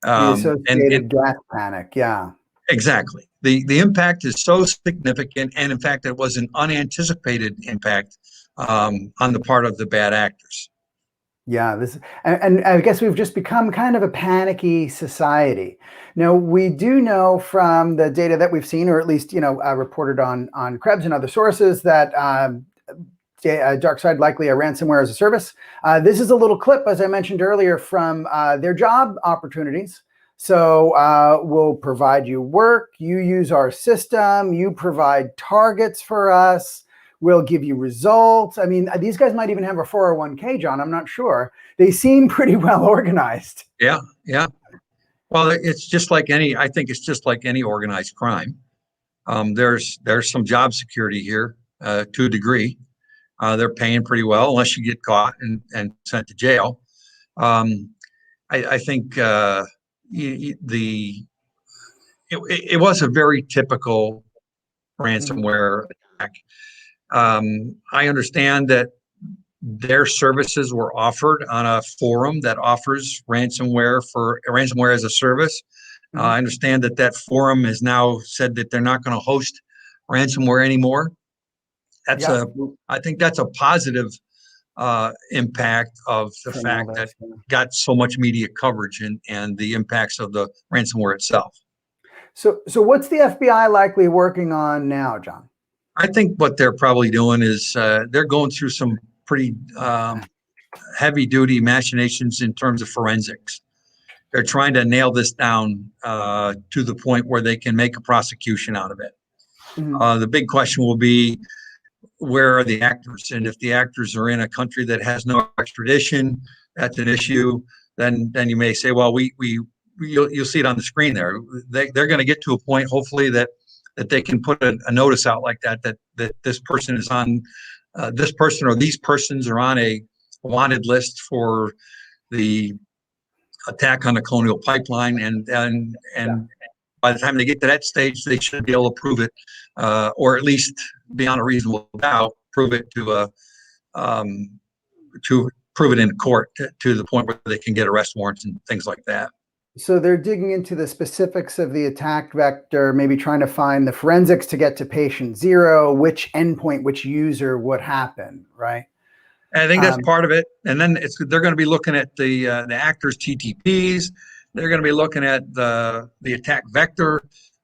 The associated gas panic, yeah. Exactly. The impact is so significant, and in fact, it was an unanticipated impact on the part of the bad actors. Yeah, and I guess we've just become kind of a panicky society. Now, we do know from the data that we've seen, or at least reported on Krebs and other sources, that Darkside likely a ransomware as a service. This is a little clip, as I mentioned earlier, from their job opportunities. So we'll provide you work, you use our system, you provide targets for us, we'll give you results. I mean, these guys might even have a 401k, John, I'm not sure. They seem pretty well organized. Yeah, yeah. Well, it's just like I think it's just like any organized crime. There's some job security here to a degree. They're paying pretty well unless you get caught and sent to jail. I think it was a very typical ransomware attack. I understand that their services were offered on a forum that offers ransomware as a service. I understand that forum has now said that they're not going to host ransomware anymore. I think that's a positive impact of the fact that got so much media coverage and the impacts of the ransomware itself. So what's the FBI likely working on now, John? I think what they're probably doing is they're going through some pretty heavy duty machinations in terms of forensics. They're trying to nail this down to the point where they can make a prosecution out of it. The big question will be, where are the actors? And if the actors are in a country that has no extradition, that's an issue. Then you may say, well, you'll see it on the screen there. They're going to get to a point, hopefully, that they can put a notice out like that this person is on this person or these persons are on a wanted list for the attack on the Colonial pipeline, and by the time they get to that stage, they should be able to prove it, or at least beyond a reasonable doubt, prove it to prove it in court to the point where they can get arrest warrants and things like that. So they're digging into the specifics of the attack vector, maybe trying to find the forensics to get to patient zero, which endpoint, which user, what happened, right? I think that's part of it. And then they're going to be looking at the actors' TTPs. They're going to be looking at the attack vector.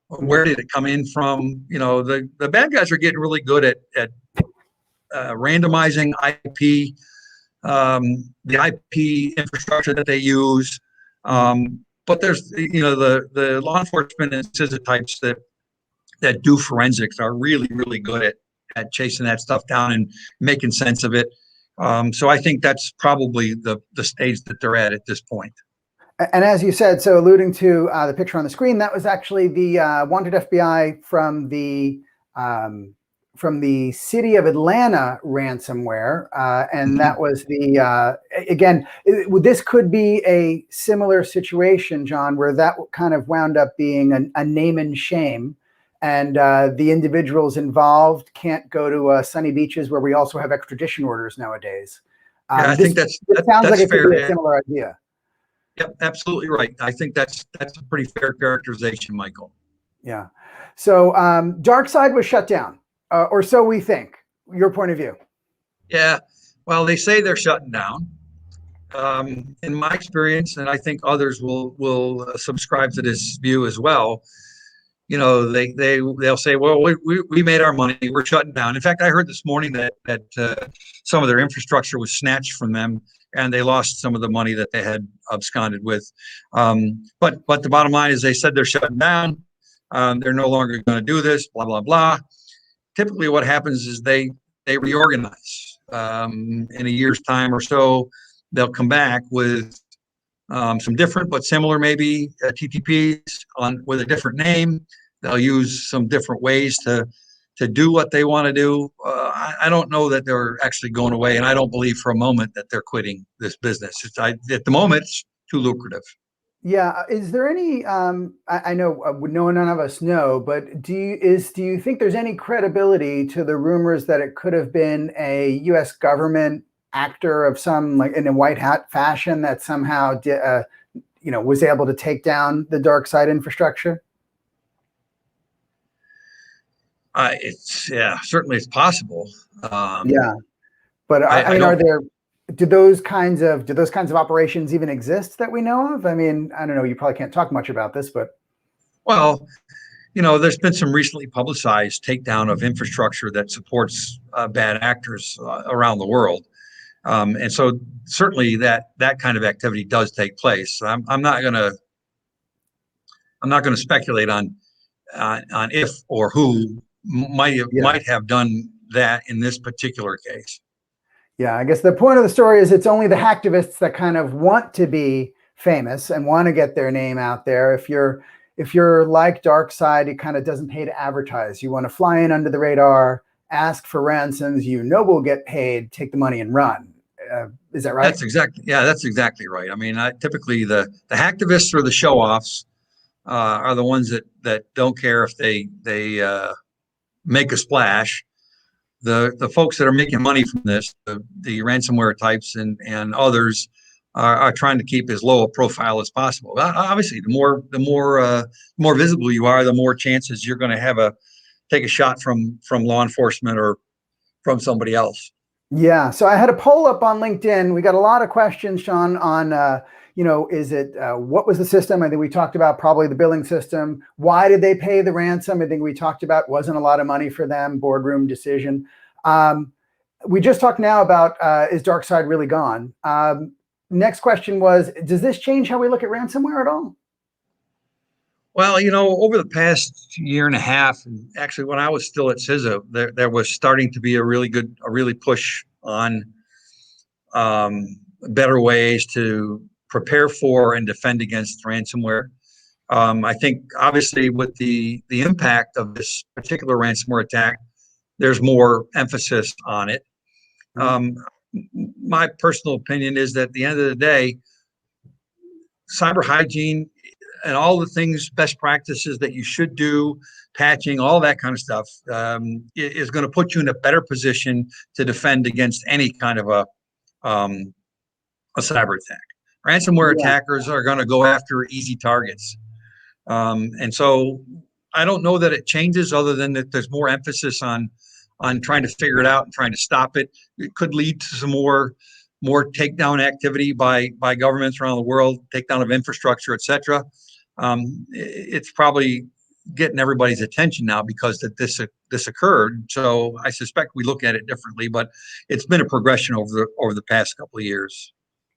Where did it come in from? The bad guys are getting really good at randomizing IP, the IP infrastructure that they use. But there's, the law enforcement and CISA types that do forensics are really, really good at chasing that stuff down and making sense of it. So I think that's probably the stage that they're at this point. And as you said, so alluding to the picture on the screen, that was actually the wanted FBI from the city of Atlanta ransomware. And that was this could be a similar situation, John, where that kind of wound up being a name and shame. And the individuals involved can't go to sunny beaches where we also have extradition orders nowadays. I think that sounds like it fair. Could be a similar idea. Yep, absolutely right. I think that's a pretty fair characterization, Michael. Yeah. So Darkside was shut down, or so we think. Your point of view? Yeah. Well, they say they're shutting down. In my experience, and I think others will subscribe to this view as well. They'll say, well, we made our money, we're shutting down. In fact, I heard this morning that some of their infrastructure was snatched from them, and they lost some of the money that they had absconded with. But the bottom line is they said they're shutting down. They're no longer going to do this, blah, blah, blah. Typically what happens is they reorganize. In a year's time or so, they'll come back with some different but similar maybe TTPs with a different name. They'll use some different ways to do what they want to do. I don't know that they're actually going away, and I don't believe for a moment that they're quitting this business. At the moment, it's too lucrative. Yeah. Is there any? I know none of us know, but do you think there's any credibility to the rumors that it could have been a U.S. government actor of some, like in a white hat fashion, that somehow was able to take down the Darkside infrastructure? Certainly it's possible. Yeah, but I I mean, don't. do those kinds of operations even exist that we know of? I mean, I don't know. You probably can't talk much about this, but Well, there's been some recently publicized takedown of infrastructure that supports bad actors around the world. And so certainly that kind of activity does take place. I'm not going to speculate on if or who yeah. might have done that in this particular case. Yeah, I guess the point of the story is it's only the hacktivists that kind of want to be famous and want to get their name out there. If you're like Darkside, it kind of doesn't pay to advertise. You want to fly in under the radar, ask for ransoms, we'll get paid, take the money and run. Is that right? That's exactly right. I mean, typically the hacktivists or the show offs are the ones that don't care if they make a splash. The folks that are making money from this, the ransomware types and others, are trying to keep as low a profile as possible. Obviously, the more visible you are, the more chances you're going to take a shot from law enforcement or from somebody else. Yeah. So I had a poll up on LinkedIn. We got a lot of questions, Sean, on, is it, what was the system? I think we talked about probably the billing system. Why did they pay the ransom? I think we talked about wasn't a lot of money for them, boardroom decision. We just talked now about, is Darkside really gone? Next question was, does this change how we look at ransomware at all? Well, over the past year and a half, and actually when I was still at CISA, there was starting to be a really push on better ways to prepare for and defend against ransomware. I think obviously with the impact of this particular ransomware attack, there's more emphasis on it. My personal opinion is that at the end of the day, cyber hygiene and all the things, best practices that you should do, patching, all that kind of stuff, is going to put you in a better position to defend against any kind of a cyber attack. Ransomware attackers are going to go after easy targets. And so I don't know that it changes, other than that there's more emphasis on trying to figure it out and trying to stop it. It could lead to some more takedown activity by governments around the world, takedown of infrastructure, et cetera. It's probably getting everybody's attention now because this occurred. So I suspect we look at it differently, but it's been a progression over the past couple of years.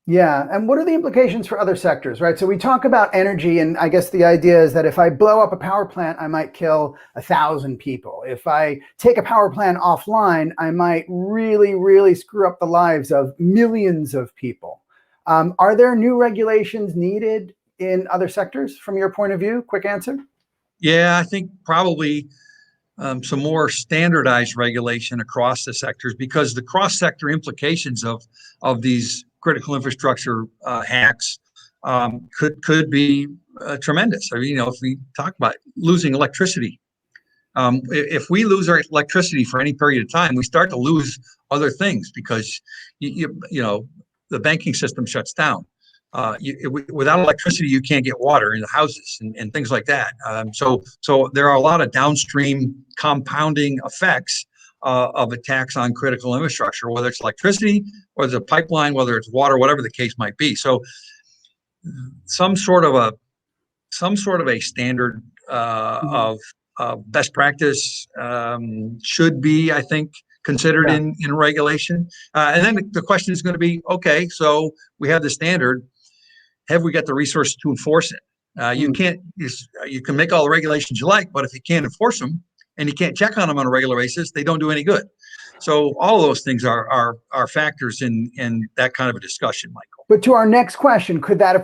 Yeah. And what are the implications for other sectors, right? So we talk about energy, and I guess the idea is that if I blow up a power plant, I might kill 1,000 people. If I take a power plant offline, I might really, really screw up the lives of millions of people. Are there new regulations needed in other sectors from your point of view? Quick answer. Yeah, I think probably some more standardized regulation across the sectors, because the cross-sector implications of these critical infrastructure hacks could be tremendous. I mean, if we talk about losing electricity, if we lose our electricity for any period of time, we start to lose other things, because the banking system shuts down. Without electricity, you can't get water in the houses and things like that. So there are a lot of downstream compounding effects of attacks on critical infrastructure, whether it's electricity, whether it's a pipeline, whether it's water, whatever the case might be. So some sort of a standard of best practice should be, I think, considered in regulation. And then the question is going to be, okay, so we have the standard. Have we got the resources to enforce it? You can make all the regulations you like, but if you can't enforce them and you can't check on them on a regular basis, they don't do any good. So all of those things are factors in that kind of a discussion, Michael. But to our next question, could that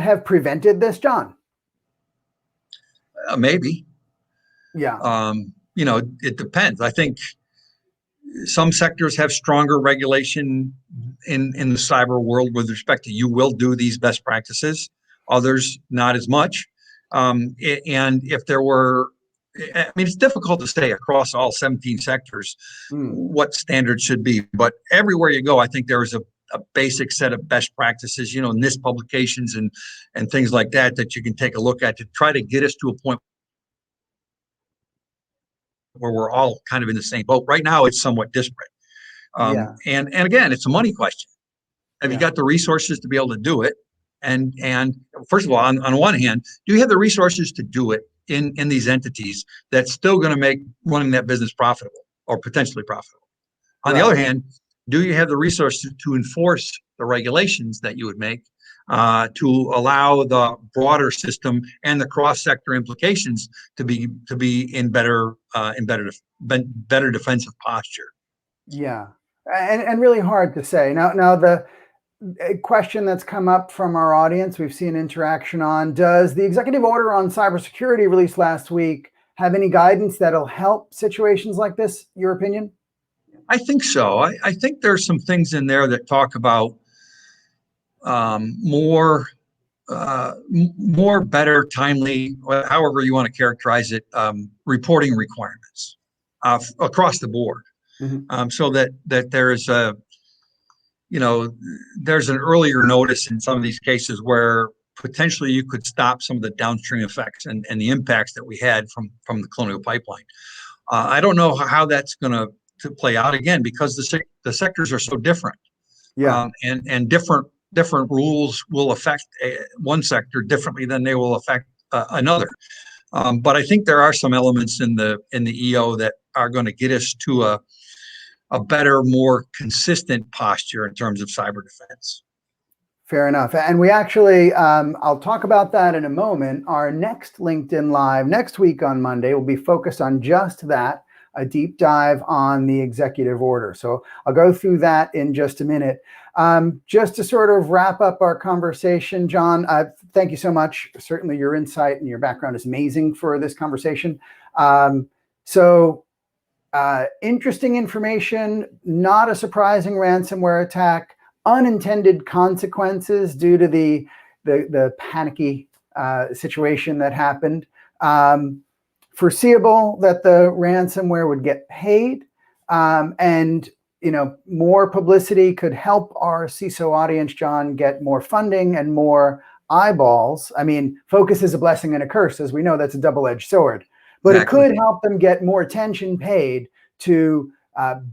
have prevented this, John? Maybe. Yeah. It depends. I think some sectors have stronger regulation in the cyber world with respect to, you will do these best practices. Others, not as much. And if there were, I mean, it's difficult to say across all 17 sectors what standards should be, but everywhere you go, I think there is a basic set of best practices, NIST publications and things like that you can take a look at to try to get us to a point where we're all kind of in the same boat. Right now, it's somewhat disparate. Yeah. And again, it's a money question. Have you Yeah. got the resources to be able to do it? And first of all, on one hand, do you have the resources to do it in these entities that's still going to make running that business profitable or potentially profitable? On the other Right. hand, do you have the resources to enforce the regulations that you would make to allow the broader system and the cross-sector implications to be in better defensive posture? Yeah. And really hard to say. Now the a question that's come up from our audience, we've seen interaction on, does the executive order on cybersecurity released last week have any guidance that'll help situations like this, your opinion? I think so. I think there's some things in there that talk about more better, timely, however you want to characterize it, reporting requirements across the board, Mm-hmm. so that there's a there's an earlier notice in some of these cases where potentially you could stop some of the downstream effects and the impacts that we had from the Colonial pipeline. I don't know how that's going to play out again because the sectors are so different, Yeah. and different rules will affect one sector differently than they will affect another. But I think there are some elements in the EO that are going to get us to a better, more consistent posture in terms of cyber defense. Fair enough. And we actually, I'll talk about that in a moment. Our next LinkedIn Live next week on Monday will be focused on just that, a deep dive on the executive order. So I'll go through that in just a minute. Just to sort of wrap up our conversation, John, thank you so much. Certainly your insight and your background is amazing for this conversation. Interesting information, not a surprising ransomware attack, unintended consequences due to the panicky situation that happened. Foreseeable that the ransomware would get paid, and more publicity could help our CISO audience, John, get more funding and more eyeballs. I mean, focus is a blessing and a curse, as we know. That's a double-edged sword. But Exactly. It could help them get more attention paid to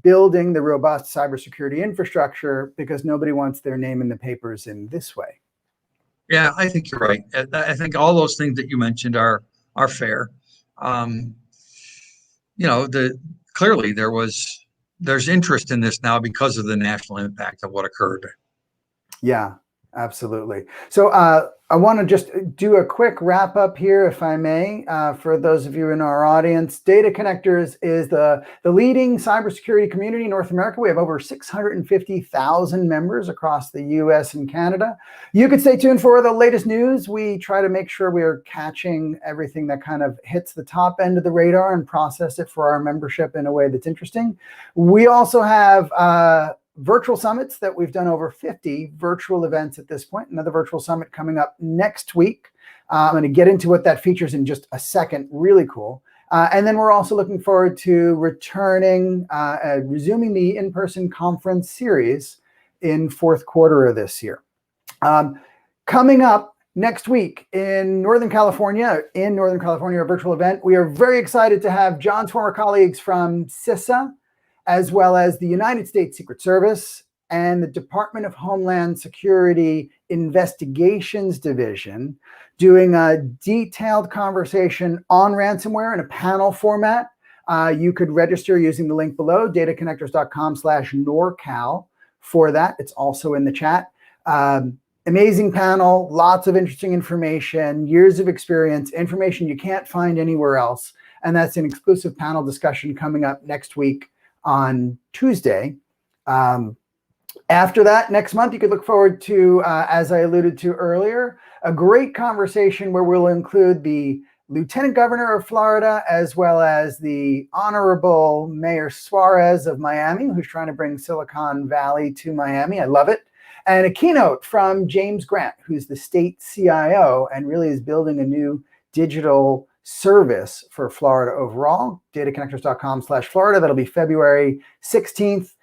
building the robust cybersecurity infrastructure, because nobody wants their name in the papers in this way. Yeah, I think you're right. I think all those things that you mentioned are fair. Clearly there's interest in this now because of the national impact of what occurred. Yeah, absolutely. So I want to just do a quick wrap up here, if I may, for those of you in our audience. Data Connectors is the leading cybersecurity community in North America. We have over 650,000 members across the US and Canada. You could stay tuned for the latest news. We try to make sure we are catching everything that kind of hits the top end of the radar and process it for our membership in a way that's interesting. We also have virtual summits that we've done over 50 virtual events at this point. Another virtual summit coming up next week. I'm going to get into what that features in just a second. Really cool. And then we're also looking forward to resuming the in-person conference series in fourth quarter of this year. Coming up next week in Northern California, a virtual event, we are very excited to have John's former colleagues from CISA, as well as the United States Secret Service and the Department of Homeland Security Investigations Division, doing a detailed conversation on ransomware in a panel format. You could register using the link below, dataconnectors.com/NorCal for that. It's also in the chat. Amazing panel, lots of interesting information, years of experience, information you can't find anywhere else. And that's an exclusive panel discussion coming up next week on Tuesday. After that, next month, you could look forward to, as I alluded to earlier, a great conversation where we'll include the Lieutenant Governor of Florida, as well as the Honorable Mayor Suarez of Miami, who's trying to bring Silicon Valley to Miami. I love it. And a keynote from James Grant, who's the state CIO and really is building a new digital service for Florida overall. dataconnectors.com/Florida. That'll be February 16th.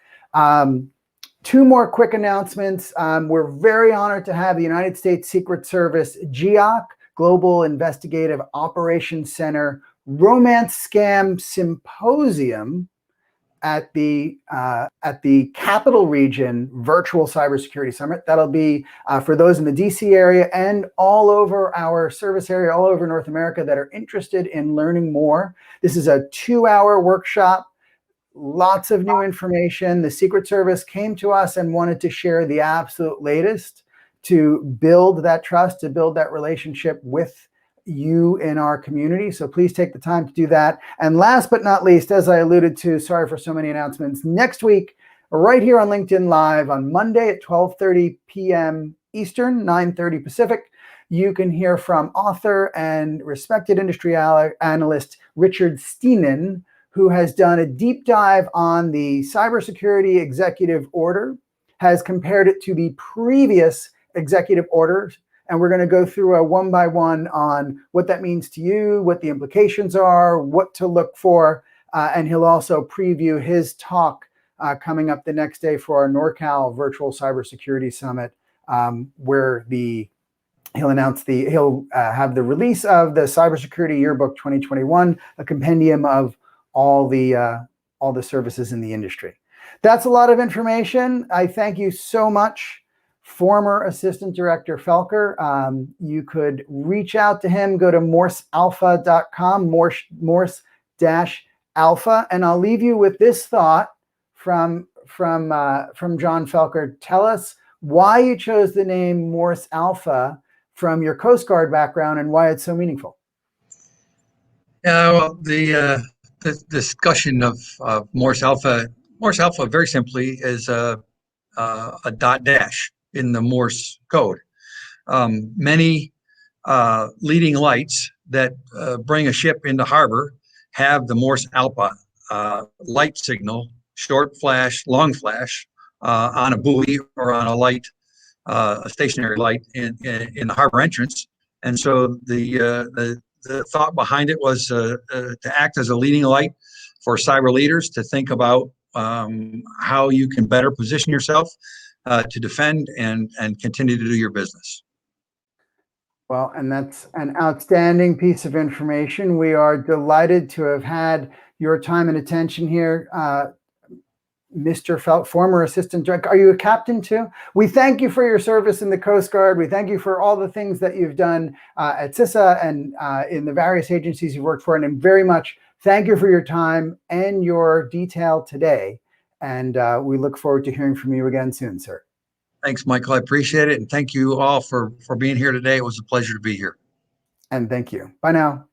Two more quick announcements. We're very honored to have the United States Secret Service GEOC, Global Investigative Operations Center, Romance Scam Symposium at the Capital Region Virtual Cybersecurity Summit. That'll be for those in the DC area and all over our service area, all over North America that are interested in learning more. This is a 2-hour workshop, lots of new information. The Secret Service came to us and wanted to share the absolute latest to build that trust, to build that relationship with you in our community. So please take the time to do that. And last but not least, as I alluded to, sorry for so many announcements, next week, right here on LinkedIn Live on Monday at 12:30 p.m. Eastern, 9:30 Pacific, you can hear from author and respected industry analyst Richard Stienen, who has done a deep dive on the cybersecurity executive order, has compared it to the previous executive orders. And we're going to go through a one-by-one on what that means to you, what the implications are, what to look for. And he'll also preview his talk coming up the next day for our NorCal Virtual Cybersecurity Summit, where he'll have the release of the Cybersecurity Yearbook 2021, a compendium of all the services in the industry. That's a lot of information. I thank you so much, former Assistant Director Felker. You could reach out to him, go to morsealpha.com, morse-alpha, and I'll leave you with this thought from John Felker. Tell us why you chose the name Morse Alpha from your Coast Guard background and why it's so meaningful. Yeah, well, the discussion of Morse Alpha very simply is a dot dash in the Morse code. Many leading lights that bring a ship into harbor have the Morse Alpha light signal, short flash, long flash, on a buoy or on a light, a stationary light in the harbor entrance. And so the thought behind it was to act as a leading light for cyber leaders to think about how you can better position yourself to defend and continue to do your business. Well, and that's an outstanding piece of information. We are delighted to have had your time and attention here, Mr. Felker, former Assistant Director. Are you a captain too? We thank you for your service in the Coast Guard. We thank you for all the things that you've done at CISA and in the various agencies you've worked for, and very much thank you for your time and your detail today. And we look forward to hearing from you again soon, sir. Thanks, Michael. I appreciate it. And thank you all for being here today. It was a pleasure to be here. And thank you. Bye now.